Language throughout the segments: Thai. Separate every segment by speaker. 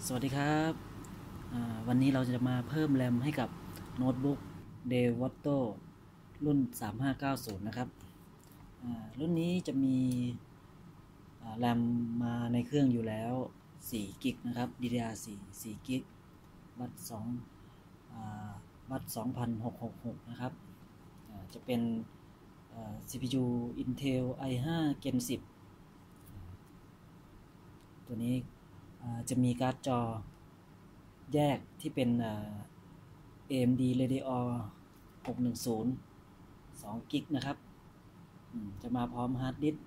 Speaker 1: สวัสดีครับวันนี้เราจะมาเพิ่มแรมให้กับโน้ตบุ๊ก Devoto รุ่น 3590 นะครับรุ่นนี้จะมีแรมมาในเครื่องอยู่แล้ว4กิกนะครับ DDR4 4กิกบัตบัต2666นะครับจะเป็น CPU Intel i5 Gen 10ตัวนี้จะมีการ์ดจอแยกที่เป็นAMD Radeon 610 2กิกนะครับจะมาพร้อมฮาร์ดดิสก์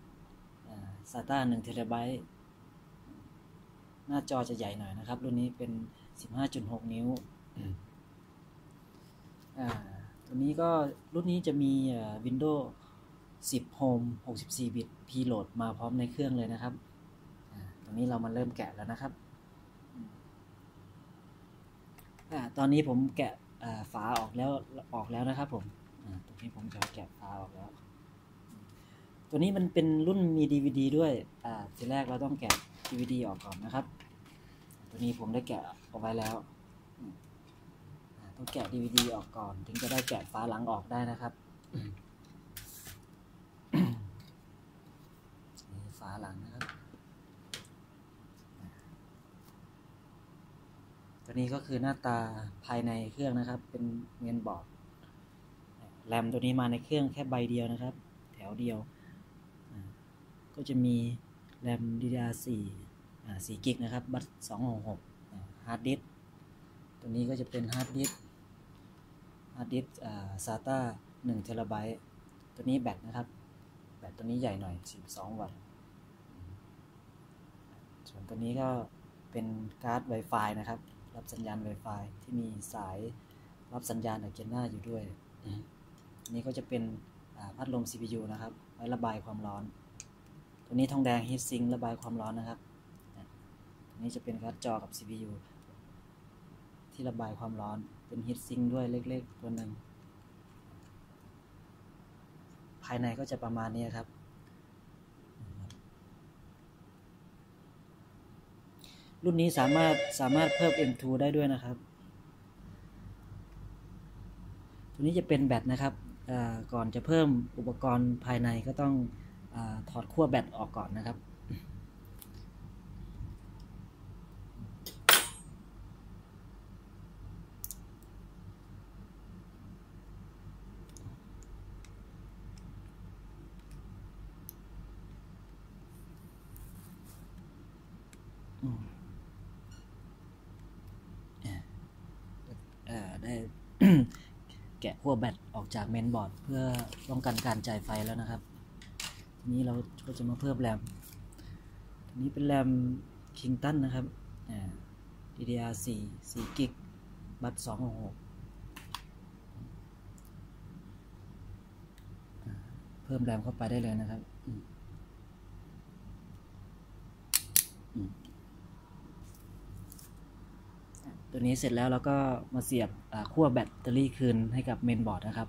Speaker 1: SATA 1 TB หน้าจอจะใหญ่หน่อยนะครับรุ่นนี้เป็น 15.6 นิ้วตัวนี้ก็รุ่นนี้จะมีWindows 10 Home 64 บิต Preload มาพร้อมในเครื่องเลยนะครับตรงนี้เรามาเริ่มแกะแล้วนะครับตอนนี้ผมแกะฝาออกแล้วนะครับผมตรงนี้ผมจะแกะฝาออกแล้วตัวนี้มันเป็นรุ่นมี DVD ด้วยทีแรกเราต้องแกะ DVD ออกก่อนนะครับตัวนี้ผมได้แกะออกไว้แล้วต้องแกะ DVD ออกก่อนถึงจะได้แกะฝาหลังออกได้นะครับฝาหลังนะครับตัวนี้ก็คือหน้าตาภายในเครื่องนะครับเป็นเมนบอร์ดแรมตัวนี้มาในเครื่องแค่ใบเดียวนะครับแถวเดียวก็จะมีแรม DDR4 4 กิกนะครับบัต266ฮาร์ดดิสก์ตัวนี้ก็จะเป็นฮาร์ดดิสก์SATA 1 TB ตัวนี้แบตนะครับแบตตัวนี้ใหญ่หน่อย12 วัตต์ส่วนตัวนี้ก็เป็นการ์ด Wi-Fi นะครับรับสัญญาณ Wi-Fi ที่มีสายรับสัญญาณจากเจนหน้าอยู่ด้วยนี่ก็จะเป็นพัดลม CPU นะครับไว้ระบายความร้อนตัวนี้ทองแดง Heat Sink ระบายความร้อนนะครับตัวนี้จะเป็นการ์ดจอกับ CPU ที่ระบายความร้อนเป็น Heat Sink ด้วยเล็กๆตัวหนึ่งภายในก็จะประมาณนี้ครับรุ่นนี้สามารถเพิ่ม M2 ได้ด้วยนะครับตัวนี้จะเป็นแบตนะครับก่อนจะเพิ่มอุปกรณ์ภายในก็ต้องถอดขั้วแบตออกก่อนนะครับได้ แกะขั้วแบตออกจากเมนบอร์ดเพื่อป้องกันการจ่ายไฟแล้วนะครับทีนี้เราก็จะมาเพิ่มแรมทีนี้เป็นแรม Kingston นะครับDDR4 4 กิกบัต266เพิ่มแรมเข้าไปได้เลยนะครับตัวนี้เสร็จแล้วเราก็มาเสียบขั้วแบตเตอรี่คืนให้กับเมนบอร์ดนะครับ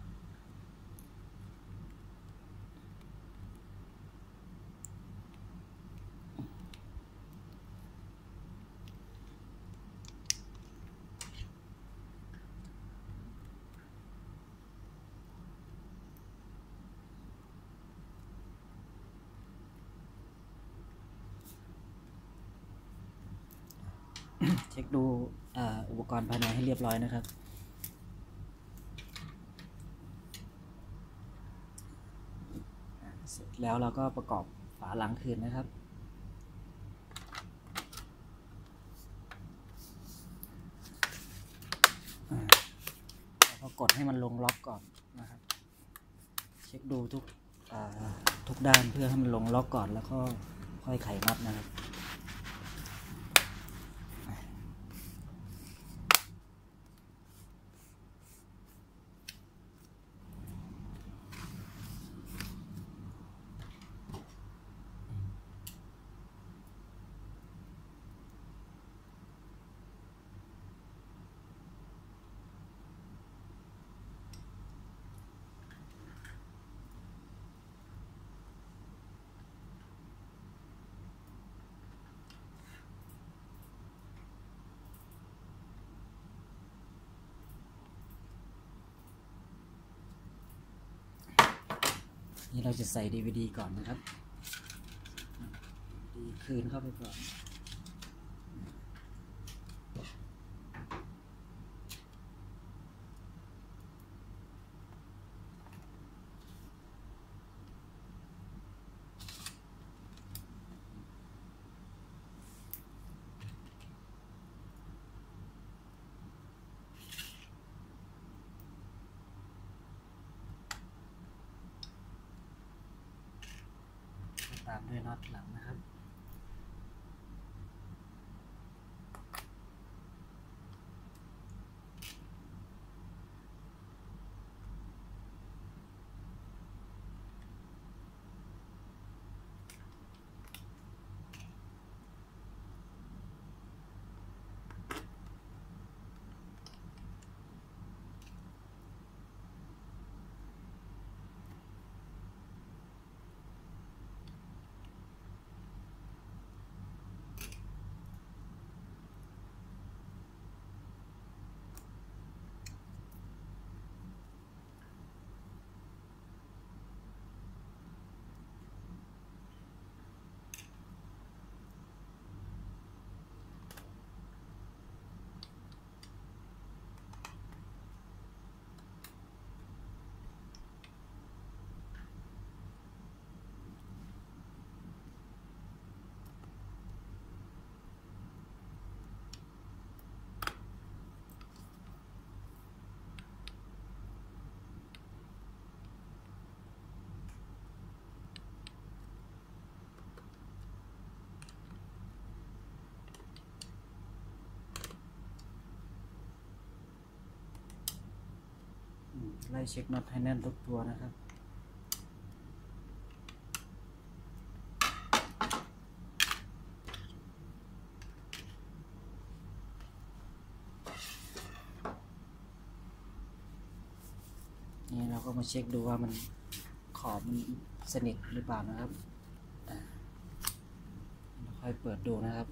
Speaker 1: เช็คดูอุปกรณ์ภายในให้เรียบร้อยนะครับเสร็จแล้วเราก็ประกอบฝาหลังคืนนะครับแล้วก็กดให้มันลงล็อกก่อนนะครับเช็คดูทุกด้านเพื่อให้มันลงล็อกก่อนแล้วก็ค่อยไขน็อตนะครับ นี่เราจะใส่ DVD ก่อนนะครับดีคืนเข้าไปก่อนตามด้วยน็อตหลังนะครับไล่เช็คน็อตให้แน่นทุกตัวนะครับนี่เราก็มาเช็คดูว่ามันขอบมันสนิทหรือเปล่านะครับค่อยเปิดดูนะครับ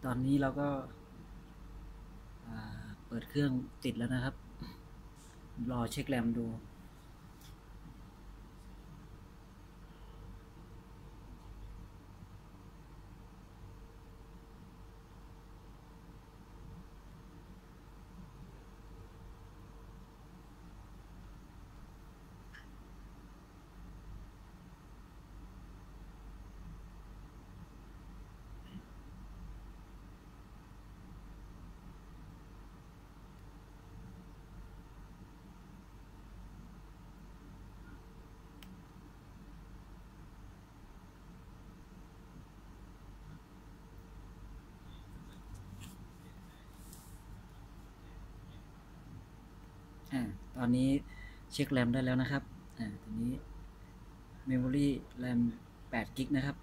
Speaker 1: ตอนนี้เราก็เปิดเครื่องติดแล้วนะครับรอเช็คแรมดูตอนนี้เช็คแรมได้แล้วนะครับตอนนี้ Memory RAM 8 กิกนะครับ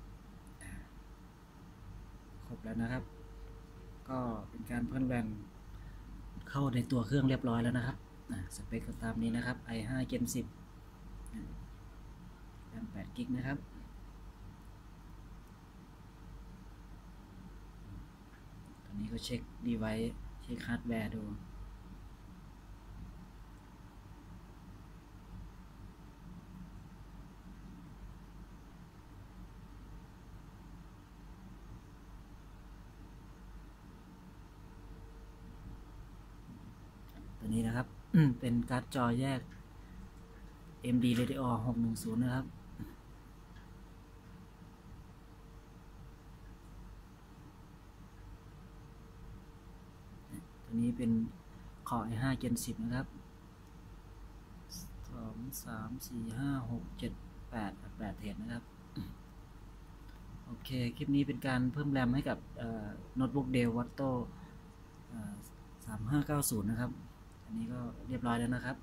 Speaker 1: ครบแล้วนะครับก็เป็นการเพิ่มแรงเข้าในตัวเครื่องเรียบร้อยแล้วนะครับสเปคก็ตามนี้นะครับ i5 Gen 10 RAM 8 กิกนะครับตอนนี้ก็เช็คดีไวซ์เช็คฮาร์ดแวร์ดูตัวนี้นะครับ เป็นการ์ดจอแยก AMD Radeon 610นะครับตัวนี้เป็นCore i5 Gen 10นะครับ 8 เทรดนะครับโอเคคลิปนี้เป็นการเพิ่มแรมให้กับโน้ตบุ๊ก Dell Watto 3590นะครับอันนี้ก็เรียบร้อยแล้วนะครับ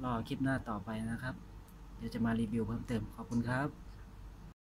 Speaker 1: รอคลิปหน้าต่อไปนะครับเดี๋ยวจะมารีวิวเพิ่มเติมขอบคุณครับ